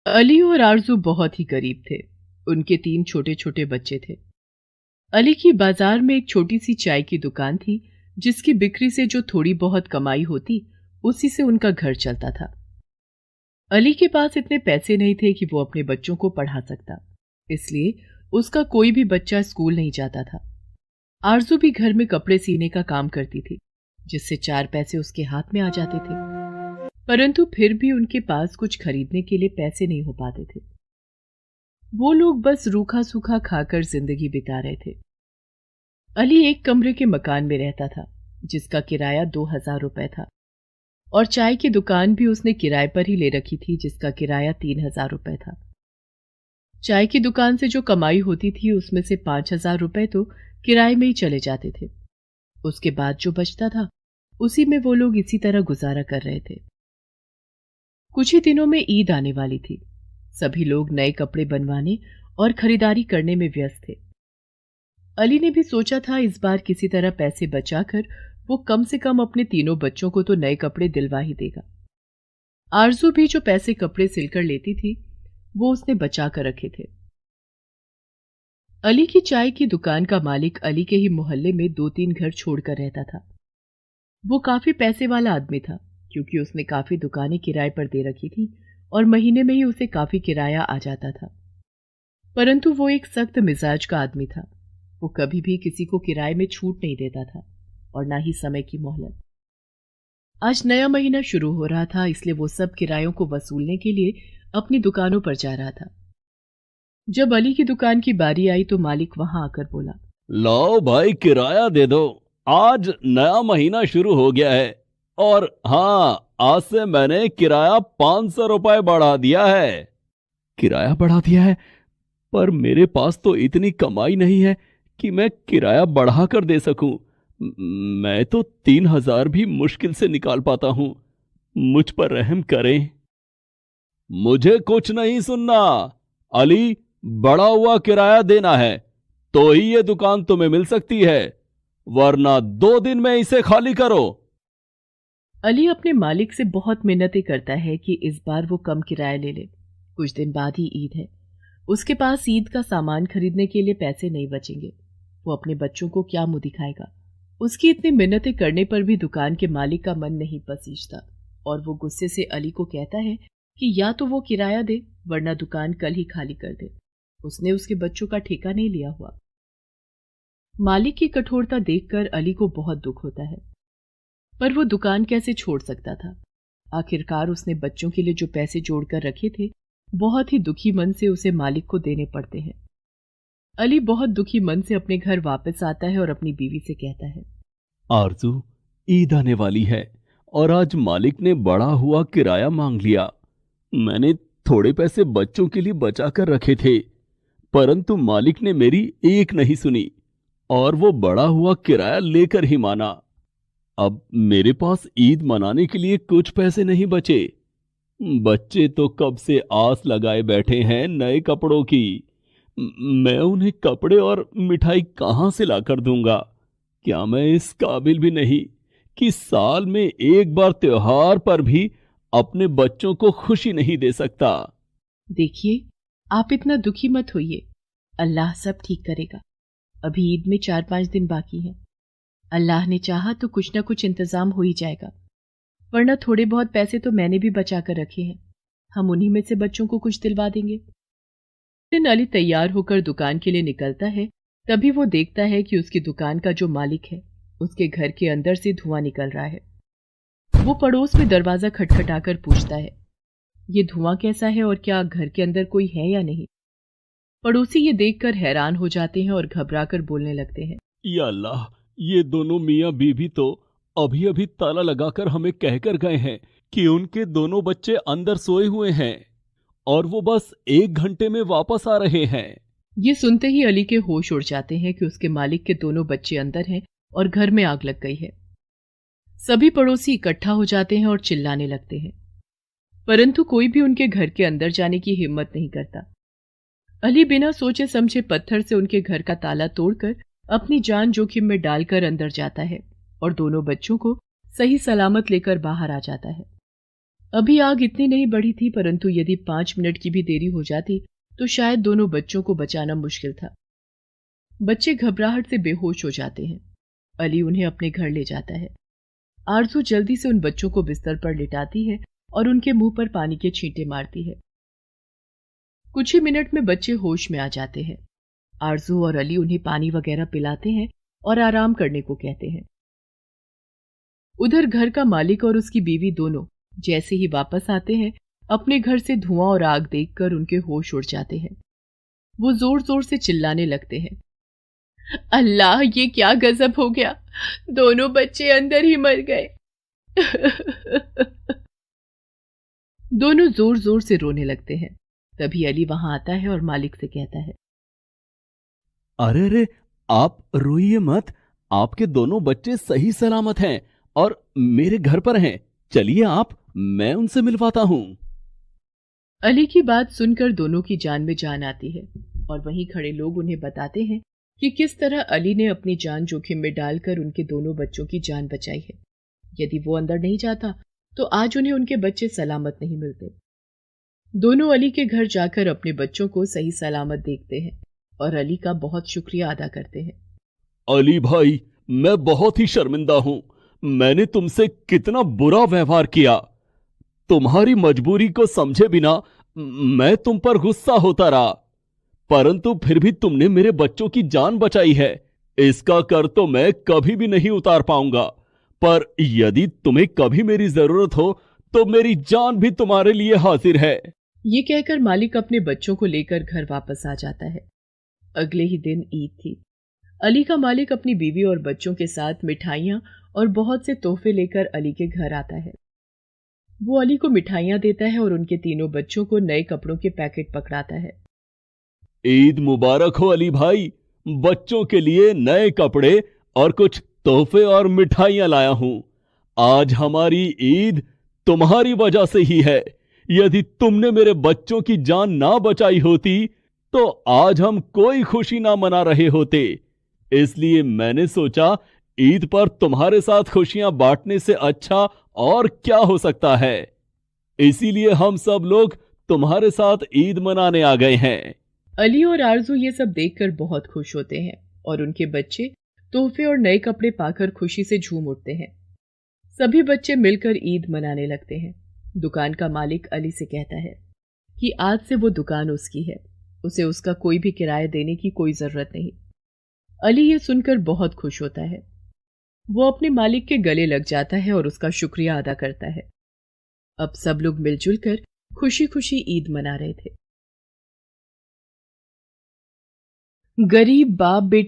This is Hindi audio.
अली और आरजू बहुत ही करीब थे। उनके 3 छोटे छोटे बच्चे थे। अली की बाजार में एक छोटी सी चाय की दुकान थी, जिसकी बिक्री से जो थोड़ी बहुत कमाई होती उसी से उनका घर चलता था। अली के पास इतने पैसे नहीं थे कि वो अपने बच्चों को पढ़ा सकता, इसलिए उसका कोई भी बच्चा स्कूल नहीं जाता था। आरजू भी घर में कपड़े सीने का काम करती थी, जिससे 4 पैसे उसके हाथ में आ जाते थे। परंतु फिर भी उनके पास कुछ खरीदने के लिए पैसे नहीं हो पाते थे। वो लोग बस रूखा सूखा खाकर जिंदगी बिता रहे थे। अली एक कमरे के मकान में रहता था, जिसका किराया 2000 रुपए था, और चाय की दुकान भी उसने किराए पर ही ले रखी थी, जिसका किराया 3000 रुपए था। चाय की दुकान से जो कमाई होती थी उसमें से 5000 रुपए तो किराए में ही चले जाते थे। उसके बाद जो बचता था उसी में वो लोग इसी तरह गुजारा कर रहे थे। कुछ ही दिनों में ईद आने वाली थी। सभी लोग नए कपड़े बनवाने और खरीदारी करने में व्यस्त थे। अली ने भी सोचा था इस बार किसी तरह पैसे बचाकर वो कम से कम अपने तीनों बच्चों को तो नए कपड़े दिलवा ही देगा। आरजू भी जो पैसे कपड़े सिलकर लेती थी वो उसने बचा कर रखे थे। अली की चाय की दुकान का मालिक अली के ही मोहल्ले में 2-3 घर छोड़कर रहता था। वो काफी पैसे वाला आदमी था, क्योंकि उसने काफी दुकानें किराए पर दे रखी थी और महीने में ही उसे काफी किराया आ जाता था। परंतु वो एक सख्त मिजाज का आदमी था। वो कभी भी किसी को किराए में छूट नहीं देता था और ना ही समय की मोहलत। आज नया महीना शुरू हो रहा था, इसलिए वो सब किरायों को वसूलने के लिए अपनी दुकानों पर जा रहा था। जब अली की दुकान की बारी आई तो मालिक वहां आकर बोला, लो भाई, किराया दे दो। आज नया महीना शुरू हो गया है। और हाँ, आज से मैंने किराया 500 रुपए बढ़ा दिया है। किराया बढ़ा दिया है? पर मेरे पास तो इतनी कमाई नहीं है कि मैं किराया बढ़ा कर दे सकूं। मैं तो 3000 भी मुश्किल से निकाल पाता हूं। मुझ पर रहम करें। मुझे कुछ नहीं सुनना। अली, बढ़ा हुआ किराया देना है तो ही ये दुकान तुम्हें मिल सकती है, वरना 2 दिन में इसे खाली करो। अली अपने मालिक से बहुत मिन्नतें करता है कि इस बार वो कम किराया ले ले। कुछ दिन बाद ही ईद है। उसके पास ईद का सामान खरीदने के लिए पैसे नहीं बचेंगे। वो अपने बच्चों को क्या मुंह दिखाएगा। उसकी इतनी मिन्नतें करने पर भी दुकान के मालिक का मन नहीं पसीजता और वो गुस्से से अली को कहता है कि या तो वो किराया दे, वरना दुकान कल ही खाली कर दे। उसने उसके बच्चों का ठेका नहीं लिया हुआ। मालिक की कठोरता देखकर अली को बहुत दुख होता है, पर वो दुकान कैसे छोड़ सकता था। आखिरकार उसने बच्चों के लिए जो पैसे जोड़कर रखे थे बहुत ही दुखी मन से उसे मालिक को देने पड़ते हैं। अली बहुत दुखी मन से अपने घर वापस आता है और अपनी बीवी से कहता है, आरजू, ईद आने वाली है और आज मालिक ने बढ़ा हुआ किराया मांग लिया। मैंने थोड़े पैसे बच्चों के लिए बचा कर रखे थे, परंतु मालिक ने मेरी एक नहीं सुनी और वो बढ़ा हुआ किराया लेकर ही माना। अब मेरे पास ईद मनाने के लिए कुछ पैसे नहीं बचे। बच्चे तो कब से आस लगाए बैठे हैं नए कपड़ों की। मैं उन्हें कपड़े और मिठाई कहां से लाकर दूंगा? क्या मैं इस काबिल भी नहीं कि साल में एक बार त्योहार पर भी अपने बच्चों को खुशी नहीं दे सकता? देखिए, आप इतना दुखी मत होइए। अल्लाह सब ठीक करेगा। अभी ईद में 4-5 दिन बाकी हैं। अल्लाह ने चाहा तो कुछ ना कुछ इंतजाम हो ही जाएगा। वरना थोड़े बहुत पैसे तो मैंने भी बचा कर रखे हैं। हम उन्हीं में से बच्चों को कुछ दिलवा देंगे। दिन अली तैयार होकर दुकान के लिए निकलता है, तभी वो देखता है कि उसकी दुकान का जो मालिक है उसके घर के अंदर से धुआं निकल रहा है। वो पड़ोस में दरवाजा खटखटाकर पूछता है, ये धुआं कैसा है और क्या घर के अंदर कोई है या नहीं। पड़ोसी ये देखकर हैरान हो जाते हैं और घबराकर बोलने लगते हैं, या अल्लाह, ये दोनों मियाँ बीवी तो अभी अभी ताला लगाकर हमें कहकर गए हैं कि उनके दोनों बच्चे अंदर सोए हुए हैं और वो बस 1 घंटे में वापस आ रहे हैं। ये सुनते ही अली के होश उड़ जाते हैं कि उसके मालिक के दोनों बच्चे अंदर हैं और घर में आग लग गई है। सभी पड़ोसी इकट्ठा हो जाते हैं और चिल्लाने लगते हैं, परंतु कोई भी उनके घर के अंदर जाने की हिम्मत नहीं करता। अली बिना सोचे समझे पत्थर से उनके घर का ताला तोड़कर अपनी जान जोखिम में डालकर अंदर जाता है और दोनों बच्चों को सही सलामत लेकर बाहर आ जाता है। अभी आग इतनी नहीं बढ़ी थी, परंतु यदि 5 मिनट की भी देरी हो जाती तो शायद दोनों बच्चों को बचाना मुश्किल था। बच्चे घबराहट से बेहोश हो जाते हैं। अली उन्हें अपने घर ले जाता है। आरजू जल्दी से उन बच्चों को बिस्तर पर लिटाती है और उनके मुंह पर पानी के छींटे मारती है। कुछ ही मिनट में बच्चे होश में आ जाते हैं। आरजू और अली उन्हें पानी वगैरह पिलाते हैं और आराम करने को कहते हैं। उधर घर का मालिक और उसकी बीवी दोनों जैसे ही वापस आते हैं, अपने घर से धुआं और आग देखकर उनके होश उड़ जाते हैं। वो जोर जोर से चिल्लाने लगते हैं, अल्लाह, ये क्या गजब हो गया, दोनों बच्चे अंदर ही मर गए। दोनों जोर जोर से रोने लगते हैं। तभी अली वहां आता है और मालिक से कहता है, अरे अरे, आप रोइए मत। आपके दोनों बच्चे सही सलामत हैं और मेरे घर पर हैं। चलिए मैं उनसे मिलवाता हूं। अली की बात सुनकर दोनों की जान में जान आती है और वहीं खड़े लोग उन्हें बताते हैं कि किस तरह अली ने अपनी जान जोखिम में डालकर उनके दोनों बच्चों की जान बचाई है। यदि वो अंदर नहीं जाता तो आज उन्हें उनके बच्चे सलामत नहीं मिलते। दोनों अली के घर जाकर अपने बच्चों को सही सलामत देखते हैं और अली का बहुत शुक्रिया अदा करते हैं। अली भाई, मैं बहुत ही शर्मिंदा हूं। मैंने तुमसे कितना बुरा व्यवहार किया। तुम्हारी मजबूरी को समझे बिना मैं तुम पर गुस्सा होता रहा, परंतु फिर भी तुमने मेरे बच्चों की जान बचाई है। इसका कर तो मैं कभी भी नहीं उतार पाऊंगा, पर यदि तुम्हें कभी मेरी जरूरत हो तो मेरी जान भी तुम्हारे लिए हाजिर है। ये कहकर मालिक अपने बच्चों को लेकर घर वापस आ जाता है। अगले ही दिन ईद थी। अली का मालिक अपनी बीवी और बच्चों के साथ मिठाइयां और बहुत से तोहफे लेकर अली के घर आता है। वो अली को मिठाइयां देता है और उनके तीनों बच्चों को नए कपड़ों के पैकेट पकड़ाता है। ईद मुबारक हो अली भाई। बच्चों के लिए नए कपड़े और कुछ तोहफे और मिठाइयां लाया हूं। आज हमारी ईद तुम्हारी वजह से ही है। यदि तुमने मेरे बच्चों की जान ना बचाई होती तो आज हम कोई खुशी ना मना रहे होते। इसलिए मैंने सोचा ईद पर तुम्हारे साथ खुशियां बांटने से अच्छा और क्या हो सकता है। इसीलिए हम सब लोग तुम्हारे साथ ईद मनाने आ गए हैं। अली और आरजू ये सब देखकर बहुत खुश होते हैं और उनके बच्चे तोहफे और नए कपड़े पाकर खुशी से झूम उठते हैं। सभी बच्चे मिलकर ईद मनाने लगते हैं। दुकान का मालिक अली से कहता है कि आज से वो दुकान उसकी है, उसे उसका कोई भी किराया देने की कोई जरूरत नहीं। अली ये सुनकर बहुत खुश होता है। वो अपने मालिक के गले लग जाता है और उसका शुक्रिया अदा करता है। अब सब लोग मिलजुल कर खुशी खुशी ईद मना रहे थे। गरीब बाप बेटे